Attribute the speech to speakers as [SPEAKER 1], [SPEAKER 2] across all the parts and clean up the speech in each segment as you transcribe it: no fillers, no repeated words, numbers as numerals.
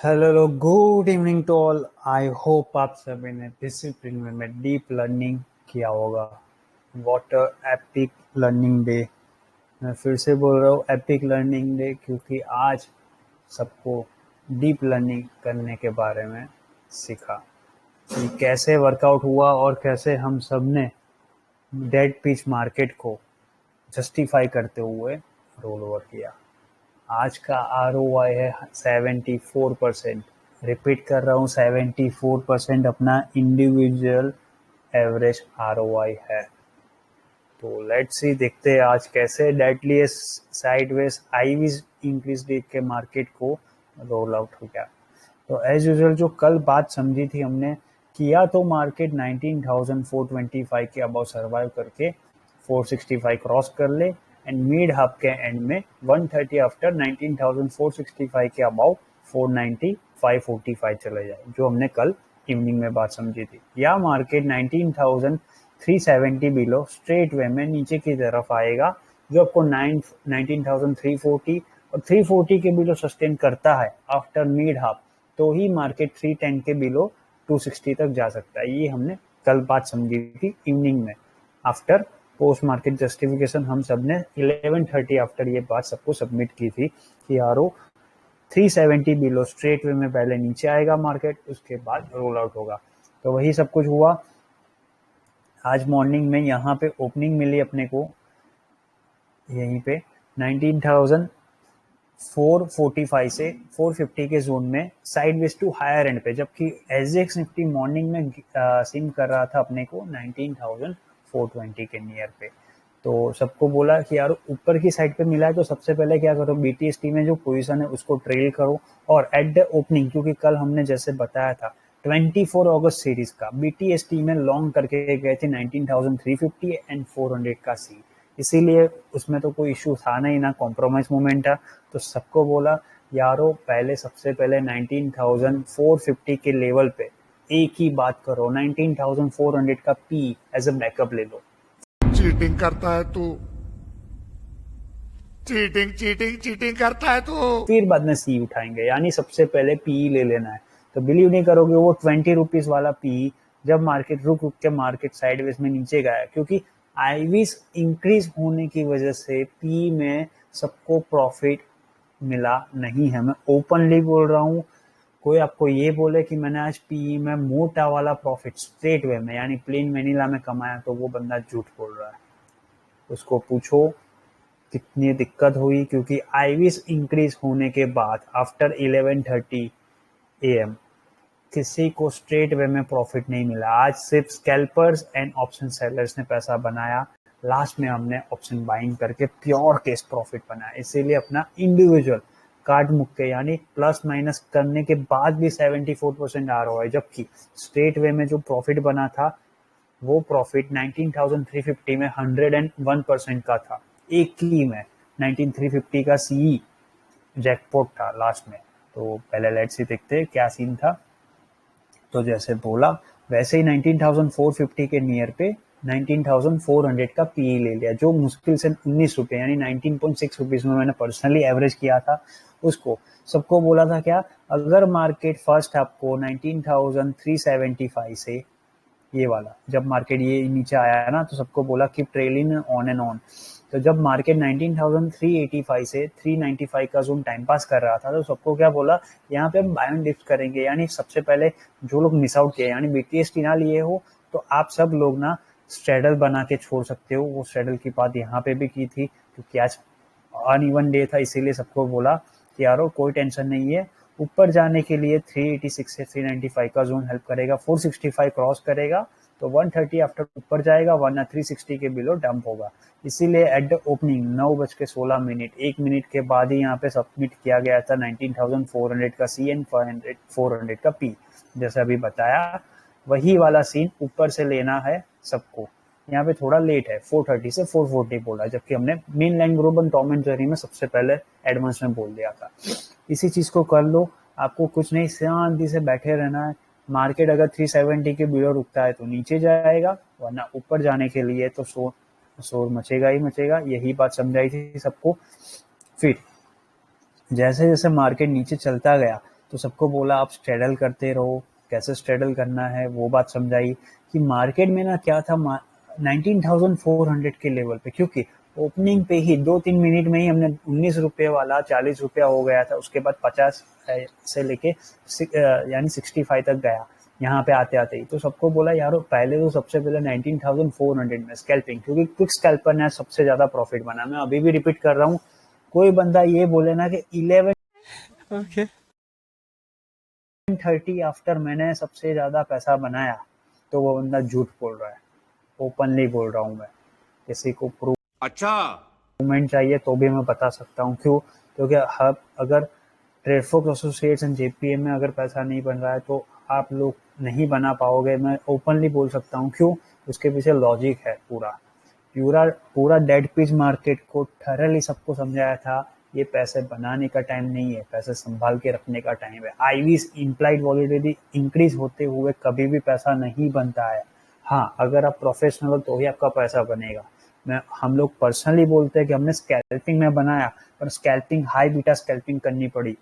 [SPEAKER 1] Hello good evening to all. I hope आप सभी ने डिसिप्लिन में डीप लर्निंग किया होगा। What epic learning day. मैं फिर से बोल रहा हूँ एपिक लर्निंग डे, क्योंकि आज सबको डीप लर्निंग करने के बारे में सीखा कि कैसे वर्कआउट हुआ और कैसे हम सब ने डेड पिच मार्केट को जस्टिफाई करते हुए रोल ओवर किया। आज का ROI है 74%। रिपीट कर रहा हूँ, 74% अपना इंडिविजुअल एवरेज ROI है। तो लेट्स सी, देखते हैं आज कैसे डेडलीस्ट साइडवेज आईवीज इंक्रीज देख के मार्केट को रोल आउट हो गया। तो एज यूजुअल जो कल बात समझी थी हमने, किया तो मार्केट 19,425 के अबाउ सर्वाइव करके 465 क्रॉस कर ले एंड मिड हाफ के एंड में 130 आफ्टर 19,465 के अबाउ 490 545 चले जाए, जो हमने कल इवनिंग में बात समझी थी। या मार्केट 19,370 बिलो स्ट्रेट वे में नीचे की तरफ आएगा, जो आपको 19,340 और 340 के बिलो सस्टेन करता है आफ्टर मिड हाफ, तो ही मार्केट 310 के बिलो 260 तक जा सकता है। ये हमने कल बात समझी थी इवनिंग में। आफ्टर पोस्ट मार्केट जस्टिफिकेशन हम सब ने 11:30 आफ्टर ये बात सबको सबमिट की थी कि यारो 370 बिलो स्ट्रेट वे में पहले नीचे आएगा मार्केट, उसके बाद रोल आउट होगा। तो वही सब कुछ हुआ। आज मॉर्निंग में यहाँ पे ओपनिंग मिली अपने को यहीं पे 19,445 से 450 के जोन में साइडवेज टू हायर एंड पे, जबकि एसजेएक्स निफ्टी मॉर्निंग में सिम कर रहा था अपने को 19,420 के नियर पे। तो सबको बोला कि यार ऊपर की साइड पे मिला है तो सबसे पहले क्या करो, बीटीएसटी में जो पोजीशन है उसको ट्रेल करो। और एट द ओपनिंग, क्योंकि कल हमने जैसे बताया था 24 अगस्त सीरीज का बीटीएसटी में लॉन्ग करके गए थे 19,350 एंड 400 का सी, इसीलिए उसमें तो कोई इश्यू था नहीं, ना कॉम्प्रोमाइज मूवमेंट था। तो सबको बोला यारो पहले सबसे पहले 19,450 के लेवल पे एक ही बात करो, 19,400 का पी एज अ बैकअप ले लो।
[SPEAKER 2] चीटिंग करता है तू, चीटिंग चीटिंग चीटिंग करता है तू।
[SPEAKER 1] फिर बाद में सी उठाएंगे, यानी सबसे पहले पी ले लेना है। तो बिलीव नहीं करोगे, वो 20 रुपीज वाला पी जब मार्केट रुक रुक के मार्केट साइडवेज में नीचे गया, क्योंकि आईवीज इंक्रीज होने की वजह से पी में सबको प्रॉफिट मिला नहीं है। मैं ओपनली बोल रहा हूँ, कोई आपको ये बोले कि मैंने आज पी में मोटा वाला प्रॉफिट स्ट्रेट वे में यानी प्लेन वेनिला में कमाया, तो वो बंदा झूठ बोल रहा है। उसको पूछो कितनी दिक्कत हुई, क्योंकि आईवीज इंक्रीज होने के बाद आफ्टर 11:30 AM किसी को स्ट्रेट वे में प्रॉफिट नहीं मिला। आज सिर्फ स्कैल्पर्स एंड ऑप्शन सेलर्स ने पैसा बनाया। लास्ट में हमने ऑप्शन बाइंग करके प्योर केस प्रॉफिट बनाया, इसीलिए अपना इंडिविजुअल कार्ड मुक्के यानी प्लस माइनस करने के बाद भी 74% ROI, जबकि स्ट्रेट वे में जो प्रॉफिट बना था वो प्रॉफिट 19,350 में 101% का था। एक ही में 19,350 का सी जैकपॉट था लास्ट में। तो पहले लेट्स सी देखते हैं क्या सीन था। तो जैसे बोला वैसे ही 19,450 के नियर पे 19,400 का पीई ले लिया, जो मुश्किल से 19 रुपये यानी 19.6 रुपीज में मैंने पर्सनली एवरेज किया था उसको। सबको बोला था क्या, अगर मार्केट फर्स्ट आपको 19,375 से ये वाला जब मार्केट ये नीचे आया है ना, तो सबको बोला कि ट्रेलिंग ऑन एंड ऑन। तो जब मार्केट 19,385 से 395 का जोन टाइम पास कर रहा था, तो सबको क्या बोला, यहाँ पे हम बाय एंड डिप्स करेंगे। यानी सबसे पहले जो लोग मिस आउट किए, यानी बीटीएसटी ना लिए हो, तो आप सब लोग ना स्ट्रेडल बना के छोड़ सकते हो। वो स्ट्रेडल की बात यहाँ पे भी की थी, क्योंकि आज अनइवन डे था, इसीलिए सबको बोला कि यारो कोई टेंशन नहीं है, ऊपर जाने के लिए 386 से 395 का जोन हेल्प करेगा, 465 क्रॉस करेगा तो 130 आफ्टर ऊपर जाएगा, वरना 360 के बिलो डंप होगा। इसीलिए एट द ओपनिंग 9:16 1 मिनट के बाद ही यहाँ पे सबमिट किया गया था 19,400 का सी एंड 400 का पी। जैसे अभी बताया वही वाला सीन ऊपर से लेना है सबको। यहाँ पे थोड़ा लेट है, 430 से 440 बोला, जबकि हमने main line group and Tom and Jerry में सबसे पहले एडवांस में बोल दिया था। इसी चीज को कर लो, आपको कुछ नहीं, शांति से बैठे रहना है। मार्केट अगर 370 के बिलो रुकता है तो नीचे जाएगा, वरना ऊपर जाने के लिए तो शोर मचेगा ही मचेगा। यही बात समझाई थी सबको। फिर जैसे जैसे मार्केट नीचे चलता गया तो सबको बोला आप स्ट्रेडल करते रहो, कैसे स्ट्रेडल करना है वो बात समझाई कि मार्केट में ना क्या था 19,400 के लेवल पे, क्योंकि ओपनिंग पे ही 2-3 मिनट में ही हमने 19 रुपये वाला 40 रुपया हो गया था, उसके बाद 50 से लेके यानी 65 तक गया यहाँ पे आते आते ही। तो सबको बोला यार पहले तो सबसे पहले 19,400 में स्कैल्पिंग, क्योंकि क्विक स्कैल्पर ने सबसे ज्यादा प्रॉफिट बना। मैं अभी भी रिपीट कर रहा हूँ, कोई बंदा ये बोले ना कि 11:30 आफ्टर मैंने सबसे ज्यादा पैसा बनाया, तो वो बंदा झूठ बोल रहा है। ओपनली बोल रहा हूँ मैं, किसी को
[SPEAKER 2] अच्छा
[SPEAKER 1] प्रूवमेंट चाहिए तो भी मैं बता सकता हूँ। क्यों? क्योंकि अगर ट्रेडफॉक्स एसोसिएट्स एंड जेपीएम में अगर पैसा नहीं बन रहा है तो आप लोग नहीं बना पाओगे, मैं ओपनली बोल सकता हूँ। क्यों? उसके पीछे लॉजिक है पूरा पूरा पूरा डेड पीस मार्केट को थरली सबको समझाया था, ये पैसे बनाने का टाइम नहीं है, पैसे संभाल के रखने का टाइम है। आईवीज इम्प्लाइड वॉलिडिटी इंक्रीज होते हुए कभी भी पैसा नहीं बनता है। हाँ, अगर आप प्रोफेशनल हो तो ही आपका पैसा बनेगा। हम लोग पर्सनली बोलते हैं कि हमने स्कैल्पिंग में बनाया, पर स्कैल्पिंग हाई बीटा स्कैल्पिंग करनी पड़ी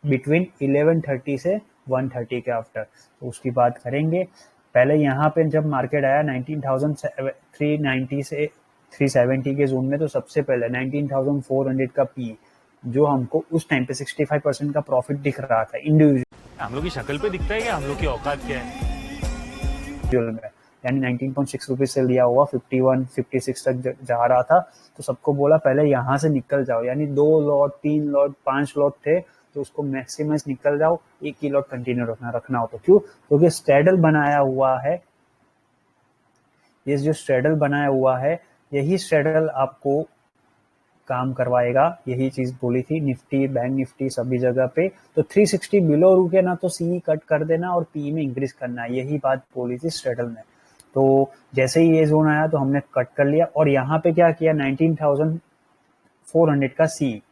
[SPEAKER 1] बिटवीन 11:30 से 1:30 के आफ्टर, तो उसकी बात करेंगे। पहले यहाँ पे जब मार्केट आया 19,390 से 370 के जोन में, तो सबसे पहले 19,400 का पी, जो हमको उस टाइम पे 65% का प्रॉफिट दिख रहा था इंडिविजुअल
[SPEAKER 3] हम लोग की शक्ल पे दिखता है कि हम लोग की औकात क्या है।
[SPEAKER 1] में, यानी 19.6 रुपीज से लिया हुआ 51 56 तक जा रहा था। तो सबको बोला पहले यहाँ से निकल जाओ, यानी 2 लॉट 3 लॉट 5 लॉट थे, तो उसको मैक्सिमाइज निकल जाओ, एक ही लॉट कंटिन्यू रखना हो तो। क्यों? क्योंकि स्ट्रेडल बनाया हुआ है, ये जो स्ट्रेडल बनाया हुआ है यही स्ट्रेडल आपको काम करवाएगा। यही चीज बोली थी निफ्टी, बैंक निफ्टी सभी जगह पे। तो 360 बिलो रुके ना तो सी कट कर देना और पी में इंक्रीज करना है, यही बात बोली थी स्ट्रेडल में। तो जैसे ही ये जोन आया तो हमने कट कर लिया, और यहाँ पे क्या किया 19,400 का सी,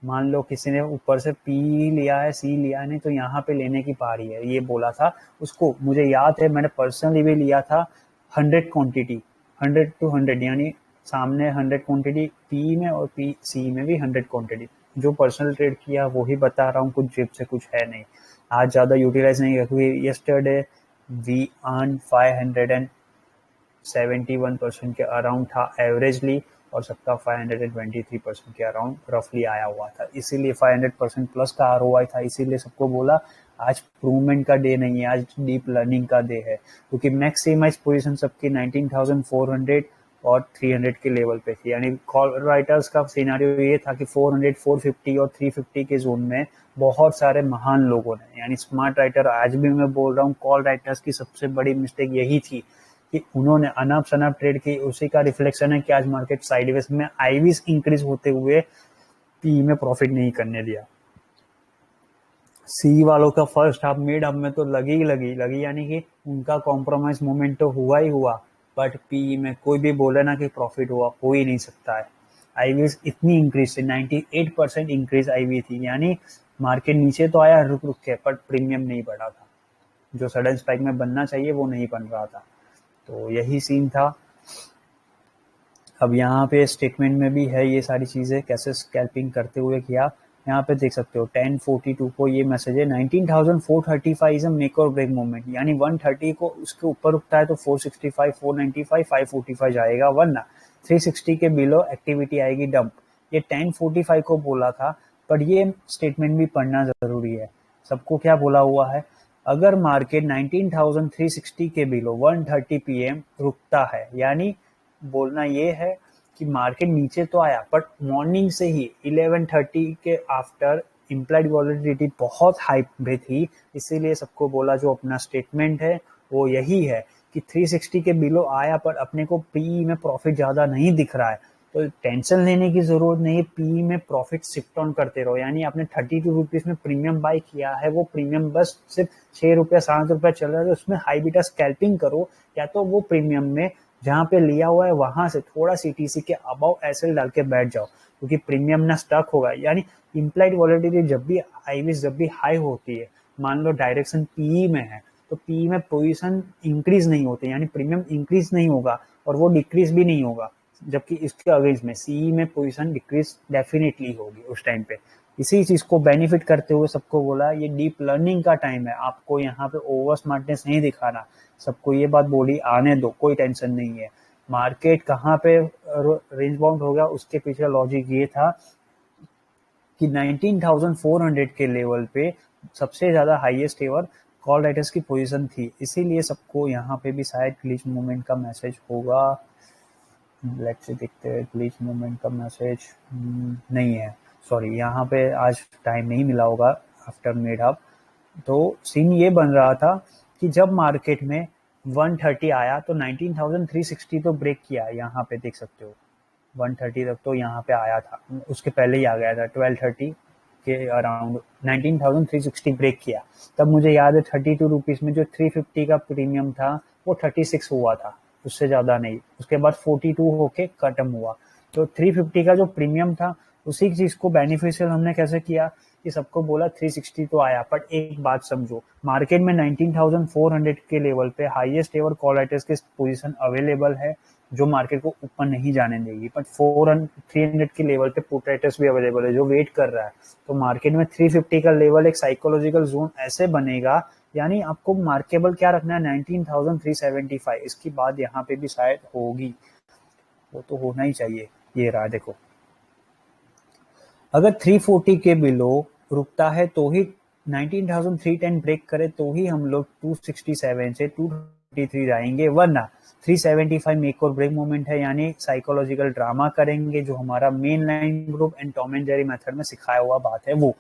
[SPEAKER 1] मान लो किसी ने ऊपर से पी लिया है सी लिया है, नहीं तो यहाँ पे लेने की पारी है, ये बोला था उसको। मुझे याद है मैंने पर्सनली भी लिया था 100 क्वांटिटी, 100 to 100, यानी सामने 100 क्वांटिटी पी में और पी सी में भी 100 क्वांटिटी। जो पर्सनल ट्रेड किया वो ही बता रहा हूँ, कुछ जेब से कुछ है नहीं। आज ज्यादा यूटिलाइज नहीं किया क्योंकि यस्टरडे वी अर्न 571% के अराउंड था एवरेजली, और सबका 523% के अराउंड रफली आया हुआ था, इसीलिए 500% प्लस का आरओआई था। इसीलिए सबको बोला आज प्रूवमेंट का डे नहीं है, आज डीप लर्निंग का डे है, क्योंकि मैक्सिमाइज पोजीशन सबकी 19,400 और 300 के लेवल पे थी। यानी कॉल राइटर्स का सिनेरियो ये था कि 400, 450 और 350 के जोन में बहुत सारे महान लोगों ने, यानी स्मार्ट राइटर, आज भी मैं बोल रहा हूँ, कॉल राइटर्स की सबसे बड़ी मिस्टेक यही थी कि उन्होंने अनाप शनाप ट्रेड की। उसी का रिफ्लेक्शन है कि आज मार्केट साइडवेज में आईवीज इंक्रीज होते हुए पी में प्रॉफिट नहीं करने दिया। सी वालों का फर्स्ट हाफ मिड हाफ में तो लगी, यानी कि उनका कॉम्प्रोमाइज मूवमेंट तो हुआ ही हुआ, बट पी में कोई भी बोले ना कि प्रॉफिट हुआ, हो ही नहीं सकता है। आईवीज इतनी इंक्रीज थी, 98% इंक्रीज आईवी थी, यानी मार्केट नीचे तो आया रुक के, बट प्रीमियम नहीं बढ़ा था। जो सडन स्पाइक में बनना चाहिए वो नहीं बन रहा था। तो यही सीन था। अब यहाँ पे स्टेटमेंट में भी है ये सारी चीजें, कैसे स्कैल्पिंग करते हुए किया। यहाँ पे देख सकते हो 10:42 को ये मैसेज है 19,435 इज अ मेक और ब्रेक मोमेंट, यानी 130 को उसके ऊपर रुकता है तो 465, 495, 545 जाएगा, वरना 360 के बिलो एक्टिविटी आएगी डंप। ये 10:45 को बोला था, पर ये स्टेटमेंट भी पढ़ना जरूरी है। सबको क्या बोला हुआ है, अगर मार्केट 19,360 के बिलो 1:30 PM रुकता है, यानी बोलना ये है कि मार्केट नीचे तो आया, बट मॉर्निंग से ही 11:30 के आफ्टर इम्प्लाइड वॉलिडिटी बहुत हाई पे थी। इसीलिए सबको बोला जो अपना स्टेटमेंट है वो यही है कि 360 के बिलो आया, पर अपने को पी में प्रॉफिट ज्यादा नहीं दिख रहा है, तो टेंशन लेने की जरूरत नहीं है। पी में प्रॉफिट शिफ्ट ऑन करते रहो, यानी आपने 32 रुपीज में प्रीमियम बाय किया है, वो प्रीमियम बस सिर्फ 6 रुपया 7 रुपया चल रहा है, तो उसमें हाई बीटा स्कैल्पिंग करो, या तो वो प्रीमियम में जहां पे लिया हुआ है वहां से थोड़ा सीटीसी के अबाव एसएल डाल के बैठ जाओ, क्योंकि प्रीमियम ना स्टक होगा। यानी इम्प्लाइड वॉलिडिटी जब भी आईवी जब भी हाई होती है, मान लो डायरेक्शन पीई में है, तो पीई में पोजीशन इंक्रीज नहीं होती, यानी प्रीमियम इंक्रीज नहीं होगा और वो डिक्रीज भी नहीं होगा, जबकि इसके अगेंस्ट में सीई में पोजीशन डिक्रीज डेफिनेटली होगी उस टाइम पे। इसी चीज को बेनिफिट करते हुए सबको बोला ये डीप लर्निंग का टाइम है, आपको यहाँ पे ओवर स्मार्टनेस नहीं दिखाना, सबको ये बात बोली आने दो, कोई टेंशन नहीं है। मार्केट कहाँ पे रेंज बाउंड हो गया, उसके पीछे लॉजिक ये था कि 19,400 के लेवल पे सबसे ज्यादा हाईएस्ट एवर कॉल राइटर्स की पोजीशन थी, इसीलिए सबको यहाँ पे भी शायद ग्लिच मूवमेंट का मैसेज होगा। लेट्स से देखते हैं ग्लिच मूवमेंट का मैसेज नहीं है, सॉरी यहाँ पे आज टाइम नहीं मिला होगा आफ्टर मिड अप। तो सीन ये बन रहा था कि जब मार्केट में 130 आया तो 19,360 तो ब्रेक किया, यहाँ पे देख सकते हो 130 तक तो यहाँ पे आया था, उसके पहले ही आ गया था 1230 के अराउंड 19,360 ब्रेक किया। तब मुझे याद है 32 रुपीज में जो 350 का प्रीमियम था वो 36 हुआ था, उससे ज्यादा नहीं। उसके बाद 42 होके खत्म हुआ। तो 350 का जो प्रीमियम था उसी चीज को बेनिफिशियल हमने कैसे किया कि सबको बोला 360 तो आया, बट एक बात समझो, मार्केट में 19,400 के लेवल पे हाईएस्ट एवर कॉल राइटर्स की पोजीशन अवेलेबल है जो मार्केट को ऊपर नहीं जाने देगी, बट 300 के लेवल पे पुट राइटर्स भी अवेलेबल है जो वेट कर रहा है। तो मार्केट में 350 का लेवल एक साइकोलॉजिकल जोन ऐसे बनेगा, यानी आपको मार्केबल क्या रखना है 19,375, इसकी बात यहाँ पे भी शायद होगी, वो तो होना ही चाहिए। ये रहा देखो, अगर 340 के बिलो रुकता है तो ही 19,310 ब्रेक करे तो ही हम लोग 267 से 223 जाएंगे, वरना 375 मेक और ब्रेक मोमेंट है, यानी साइकोलॉजिकल ड्रामा करेंगे जो हमारा main line group and Tom and Jerry method में सिखाया हुआ बात है वो।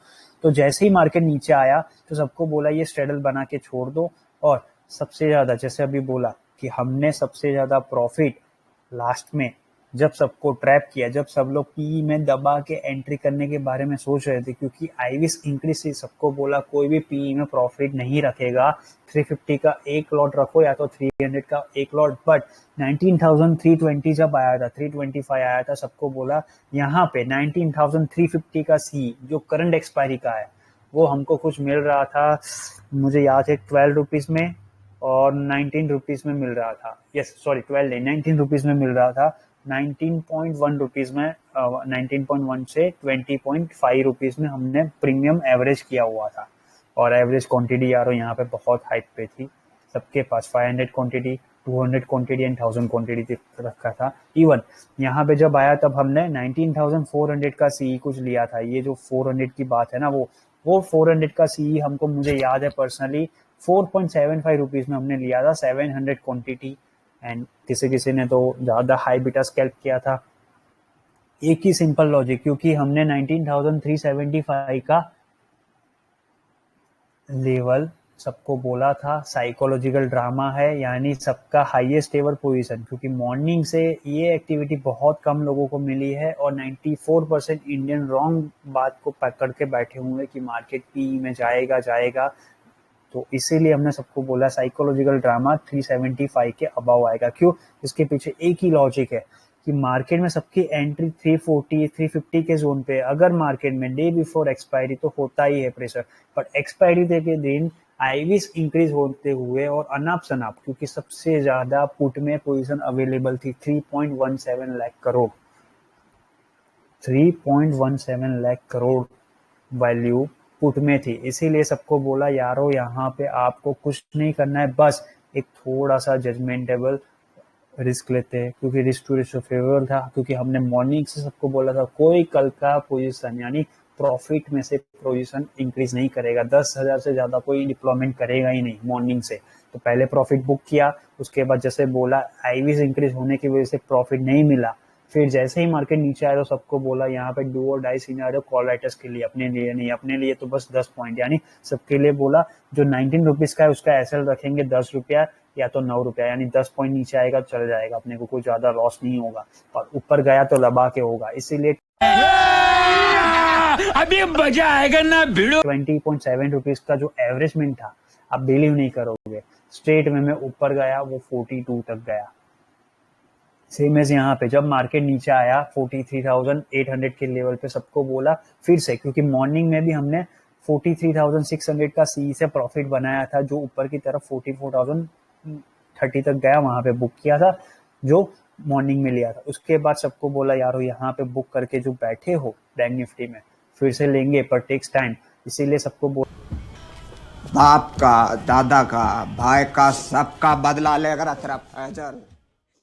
[SPEAKER 1] तो जैसे ही मार्केट नीचे आया तो सबको बोला ये स्ट्रेडल बना के छोड़ दो, और सबसे ज्यादा जैसे अभी बोला कि हमने सबसे ज्यादा प्रॉफिट लास्ट में जब सबको ट्रैप किया, जब सब लोग पी में दबा के एंट्री करने के बारे में सोच रहे थे, क्योंकि आईविस इंक्रीज से सबको बोला कोई भी पी में प्रॉफिट नहीं रखेगा, 350 का एक लॉट रखो या तो 300 का एक लॉट। बट 19,320 जब आया था, 325 आया था, सबको बोला यहाँ पे 19,350 का सी जो करंट एक्सपायरी का है वो हमको कुछ मिल रहा था, मुझे याद है 12 रुपीज में और 19 रुपीज में मिल रहा था, यस सॉरी 12 नहीं 19 रुपीज में मिल रहा था, 19.1 रुपीज में 19.1 से 20.5 रुपीज में हमने प्रीमियम एवरेज किया हुआ था। और एवरेज क्वांटिटी यारो यहाँ पे बहुत हाइप पे थी, सबके पास 500 क्वांटिटी, 200 क्वांटिटी एंड 1000 क्वांटिटी रखा था। इवन यहाँ पे जब आया तब हमने 19,400 का सीई कुछ लिया था, ये जो 400 की बात है ना, वो 400 का सीई हमको मुझे याद है पर्सनली 4.75 रुपीज में हमने लिया था, 700 क्वांटिटी, एंड किसी किसी ने तो ज्यादा हाई बीटा स्कैल्प किया था। एक ही सिंपल लॉजिक, क्योंकि हमने 19,375 का लेवल सबको बोला था साइकोलॉजिकल ड्रामा है, यानी सबका हाईएस्ट एवर पोजीशन, क्योंकि मॉर्निंग से ये एक्टिविटी बहुत कम लोगों को मिली है और 94% इंडियन रॉन्ग बात को पकड़ के बैठे हुए कि मार्केट पी में जाएगा, तो इसीलिए हमने सबको बोला साइकोलॉजिकल ड्रामा 375 के अबाव आएगा। क्यों? इसके पीछे एक ही लॉजिक है कि मार्केट में सबकी एंट्री 340 350 के जोन पे, अगर मार्केट में डे बिफोर एक्सपायरी तो होता ही है प्रेशर, बट एक्सपायरी के दिन आईवीस इंक्रीज होते हुए और अनाप शनाप, क्योंकि सबसे ज्यादा पुट में पोजीशन अवेलेबल थी 3.17 लाख करोड़, 3.17 लाख करोड़ वैल्यू पुट में थी, इसीलिए सबको बोला यारो यहाँ पे आपको कुछ नहीं करना है, बस एक थोड़ा सा जजमेंटेबल रिस्क लेते हैं, क्योंकि रिस्क टू रिस्क फेवर था, क्योंकि हमने मॉर्निंग से सबको बोला था कोई कल का पोजीशन यानी प्रॉफिट में से पोजीशन इंक्रीज नहीं करेगा, 10,000 से ज्यादा कोई डिप्लॉयमेंट करेगा ही नहीं मॉर्निंग से। तो पहले प्रॉफिट बुक किया, उसके बाद जैसे बोला आईवीज इंक्रीज होने की वजह से प्रॉफिट नहीं मिला, फिर जैसे ही मार्केट नीचे आया तो सबको बोला यहाँ पे डू और डाई सिनेरियो कॉल राइटर्स के लिए, अपने लिए नहीं, अपने लिए तो बस 10 पॉइंट, यानी सबके लिए बोला जो 19 रुपीज का है उसका एसएल रखेंगे 10 रुपया या तो 9 रुपया, यानी 10 पॉइंट नीचे आएगा चल जाएगा, अपने को कोई ज्यादा लॉस नहीं होगा, और ऊपर गया तो लबा के होगा, इसीलिए
[SPEAKER 4] अभी मजा आएगा ना भिड़ो।
[SPEAKER 1] 20.7 रुपीज का जो एवरेजमेंट था, आप बिलीव नहीं करोगे, स्ट्रेट में ऊपर गया वो 42 तक गया। सेम एज यहाँ पे जब मार्केट नीचे आया 43,800 के लेवल पे सबको बोला फिर से, क्योंकि मॉर्निंग में भी हमने 43,600 का सी से प्रॉफिट बनाया था, जो ऊपर की तरफ 44,030 तक गया, वहां पे बुक किया था जो मॉर्निंग में लिया था। उसके बाद सबको बोला यारो यहाँ पे बुक करके जो बैठे हो बैंक निफ्टी में फिर से लेंगे, पर टेक्स टाइम। इसीलिए सबको
[SPEAKER 5] बाप का, दादा का, भाई का, सबका बदला लेकर तेरा फैजल।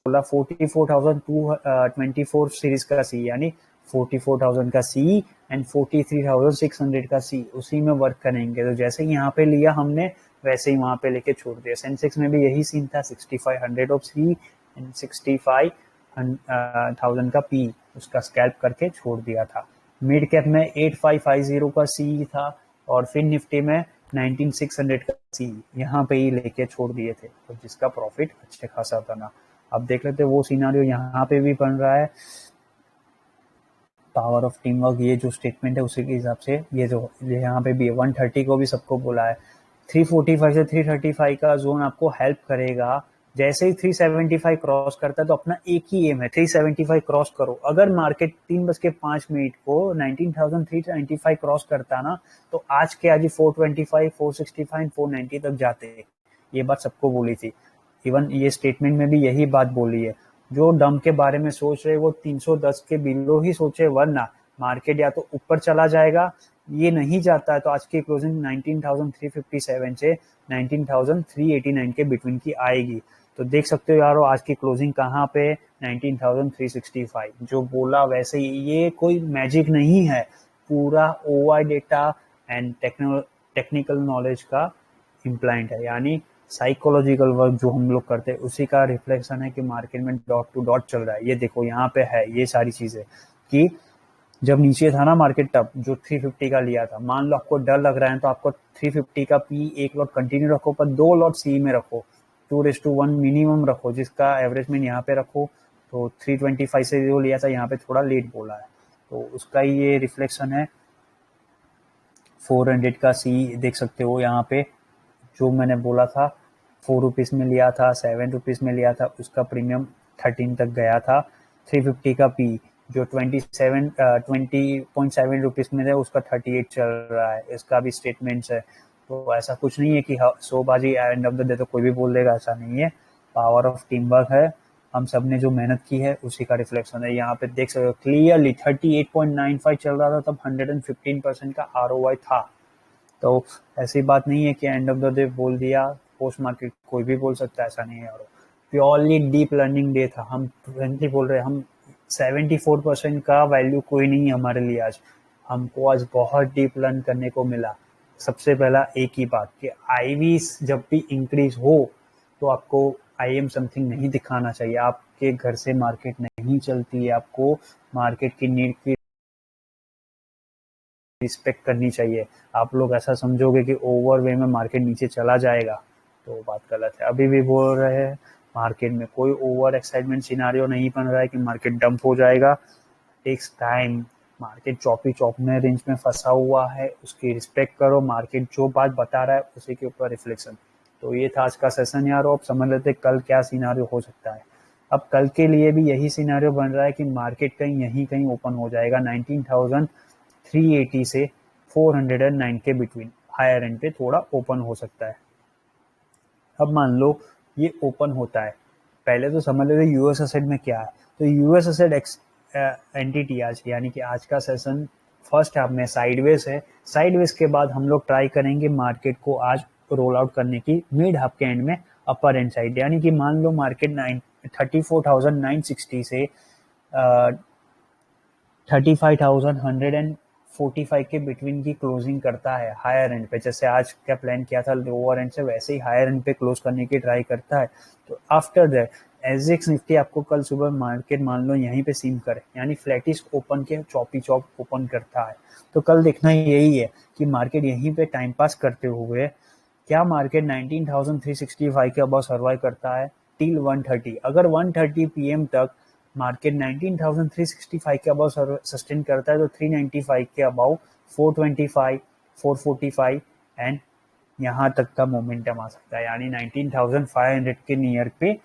[SPEAKER 1] बोला 44,224 सीरीज का सी, यानी 44,000 का सी एंड 43,600 का सी, उसी में वर्क करेंगे। तो जैसे ही यहाँ पे लिया हमने वैसे ही वहां पे लेके छोड़ दिया। सेंसेक्स में भी यही सीन था, 6500 ऑफ सी एंड 65,000 का पी, उसका स्कैल्प करके छोड़ दिया था। मिड कैप में 8550 का सी था और फिर निफ्टी में 19600 का सी यहाँ पे ही लेके छोड़ दिए थे, तो जिसका प्रॉफिट अच्छे खासा बना। अब देख लेते वो सिनारियो यहाँ पे भी बन रहा है। पावर ऑफ टीम वर्क, ये जो स्टेटमेंट है उसी के हिसाब से ये जो यहाँ पे भी 130 को भी सबको बोला है। 345 से 335 का जोन आपको हेल्प करेगा। जैसे ही 375 क्रॉस करता है तो अपना एक ही एम है, 375 क्रॉस करो। अगर मार्केट 3:05 को 19,395 क्रॉस करता ना, तो आज के आज 425, 465, 490 तक जाते। ये बात सबको बोली थी। इवन ये स्टेटमेंट में भी यही बात बोली है। जो डम के बारे में सोच रहे वो 310 के बिलो ही सोचे, वरना मार्केट या तो ऊपर चला जाएगा, ये नहीं जाता है तो आज की क्लोजिंग 19,357 से 19,389 के बिटवीन की आएगी। तो देख सकते हो यारो आज की क्लोजिंग कहाँ पे, 19,365। जो बोला वैसे ही, ये कोई मैजिक नहीं है, पूरा OI data and technical knowledge का इम्प्लांट है, यानी साइकोलॉजिकल वर्क जो हम लोग करते हैं उसी का रिफ्लेक्शन है कि मार्केट में डॉट टू डॉट चल रहा है। ये देखो यहाँ पे है ये सारी चीजें कि जब नीचे था ना मार्केट, तब जो 350 का लिया था, मान लो आपको डर लग रहा है तो आपको 350 का पी एक लॉट कंटिन्यू रखो, पर 2 लॉट सी में रखो, 2:1 मिनिमम रखो, जिसका एवरेज में यहाँ पे रखो। तो 325 से जो लिया था यहाँ पे थोड़ा लेट बोला है, तो उसका ये रिफ्लेक्शन है। 400 का सी देख सकते हो यहाँ पे, जो मैंने बोला था 4 रुपीज में लिया था, 7 रुपीज में लिया था, उसका प्रीमियम 13 तक गया था। 350 का पी जो 20.7 रुपीज में था, उसका 38 चल रहा है। इसका भी स्टेटमेंट्स है। तो ऐसा कुछ नहीं है कि 100 बाजी एंड ऑफ द डे तो कोई भी बोल देगा, ऐसा नहीं है। पावर ऑफ टीम वर्क है, हम सब ने जो मेहनत की है उसी का रिफ्लेक्शन है। यहाँ पे देख सकते हो क्लियरली 38.95 चल रहा था, तब 115% का ROI था। तो ऐसी बात नहीं है कि एंड ऑफ द डे बोल दिया, पोस्ट मार्केट कोई भी बोल सकता है, ऐसा नहीं है यार। प्योरली डीप लर्निंग डे था। हम 20 बोल रहे हैं, हम 74% का वैल्यू कोई नहीं है हमारे लिए आज। हमको आज बहुत डीप लर्न करने को मिला। सबसे पहला एक ही बात कि आईवीज जब भी इंक्रीज हो तो आपको IM समथिंग नहीं दिखाना चाहिए। आपके घर से मार्केट नहीं चलती है, आपको मार्केट की नीड की रिस्पेक्ट करनी चाहिए। आप लोग ऐसा समझोगे कि ओवर वे में मार्केट नीचे चला जाएगा, तो बात गलत है। अभी भी बोल रहे हैं मार्केट में कोई ओवर एक्साइटमेंट सिनारियो नहीं बन रहा है कि मार्केट डंप हो जाएगा। Takes time. मार्केट चौपने रेंज में फंसा हुआ है, उसकी रिस्पेक्ट करो। मार्केट जो बात बता रहा है उसी के ऊपर रिफ्लेक्शन। तो ये था आज का सेशन यार। अब समझ लेते कल क्या सिनारियो हो सकता है। अब कल के लिए भी यही सिनारियो बन रहा है कि मार्केट कहीं ओपन हो जाएगा 19,380 से 409 के बिटवीन, हायर एंड पे थोड़ा ओपन हो सकता है। अब मान लो ये ओपन होता है, पहले तो समझ लेते यूएस एसेट में क्या है। तो यूएस एसेट एंटिटी आज, यानी कि आज का सेशन फर्स्ट हाफ में साइडवेज है। साइडवेज के बाद हम लोग ट्राई करेंगे मार्केट को आज रोल आउट करने की मिड हाफ के एंड में अपर एंड साइड, यानी कि मान लो मार्केट 34,960 से 35,145 के बिटवीन की क्लोजिंग करता है हायर एंड पे। जैसे आज क्या प्लान किया था लोअर एंड से, वैसे ही हायर एंड पे क्लोज करने की ट्राई करता है। तो आफ्टर दैट एसजेक्स निफ्टी आपको कल सुबह मार्केट मान लो यहीं पे सीम करे, यानी फ्लैटिश ओपन के चौप ओपन करता है। तो कल देखना यही है कि मार्केट यहीं पे टाइम पास करते हुए क्या मार्केट 19,365 के अबाउ सर्वाइव करता है टिल 130। अगर 130 PM तक मार्केट 19,365 के अबाउ सस्टेन करता है तो 395 के अबाउ 425, 445 एंड यहाँ तक का मोमेंटम आ सकता है, यानी 19,500 के नियर पे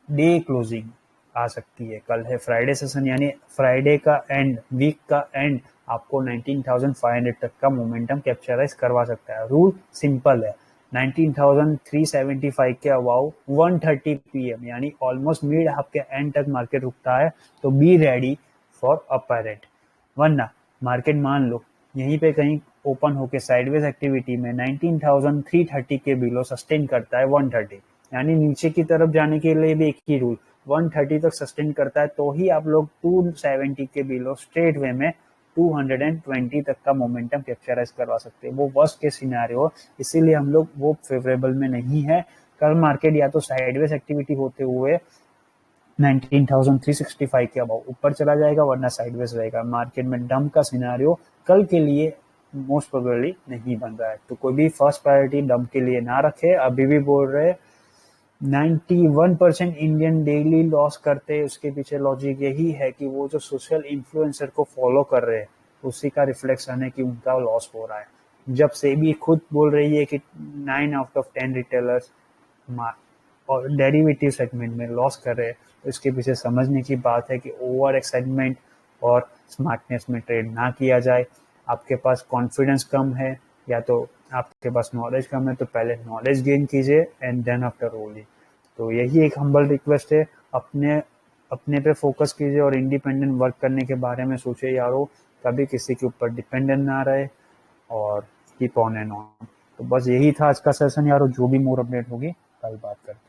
[SPEAKER 1] डे क्लोजिंग आ सकती है। कल है फ्राइडे सेशन, यानी फ्राइडे का एंड, वीक का एंड आपको 19,500 तक का मोमेंटम कैप्चराइज करवा सकता है। रूल सिंपल है, 19,375 के अबाउ 130 PM, यानी ऑलमोस्ट मिड हाफ के एंड तक मार्केट रुकता है, तो be ready for upper and. वरना मार्केट मान लो यहीं पे कहीं ओपन होके साइडवेज एक्टिविटी में 19,330 के बिलो सस्टेन करता है 130, यानी नीचे की तरफ जाने के लिए भी एक ही रूल, 130 तक सस्टेन करता है तो ही आप लोग 270 के बिलो स्ट्रेट वे में 220 तक का मोमेंटम कैप्चराइज करवा सकते हैं। वो वर्स्ट के सिनेरियो, इसीलिए हम लोग वो फेवरेबल में नहीं है। कल मार्केट या तो साइडवेज एक्टिविटी होते हुए 19,365 के अबाउ ऊपर चला जाएगा, वरना साइडवेज रहेगा। मार्केट में डंप का सिनेरियो कल के लिए मोस्ट प्रोबेबली नहीं बन रहा है, तो कोई भी फर्स्ट प्रायोरिटी डंप के लिए ना रखे। अभी भी बोल रहे 91% इंडियन डेली लॉस करते हैं, उसके पीछे लॉजिक यही है कि वो जो सोशल इन्फ्लुएंसर को फॉलो कर रहे हैं उसी का रिफ्लेक्शन है कि उनका लॉस हो रहा है। जब सेबी खुद बोल रही है कि 9 आउट ऑफ 10 रिटेलर्स और डेरिवेटिव सेगमेंट में लॉस कर रहे हैं, तो इसके पीछे समझने की बात है कि ओवर एक्साइटमेंट और स्मार्टनेस में ट्रेड ना किया जाए। आपके पास कॉन्फिडेंस कम है या तो आपके पास नॉलेज कम है, तो पहले नॉलेज गेन कीजिए एंड देन आफ्टर रोलिंग। तो यही एक हम्बल रिक्वेस्ट है, अपने पे फोकस कीजिए और इंडिपेंडेंट वर्क करने के बारे में सोचिए यारो, कभी किसी के ऊपर डिपेंडेंट ना रहे और कीप ऑन एंड ऑन। तो बस यही था आज का सेशन यारो, जो भी मोर अपडेट होगी कल बात करते हैं।